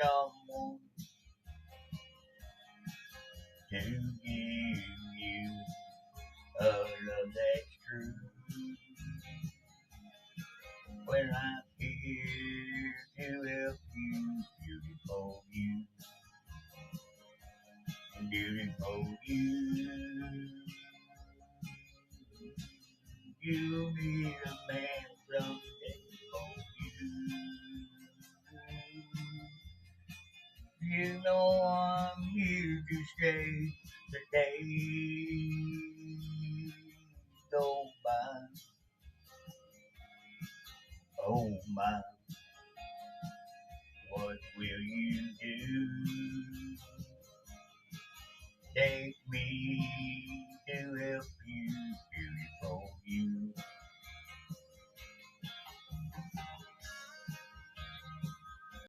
someone to give you a love that's true. When I'm here to help you, beautiful you, beautiful you. You'll be a man someday, oh you. You know I'm here to stay the days go by. Oh my, what will you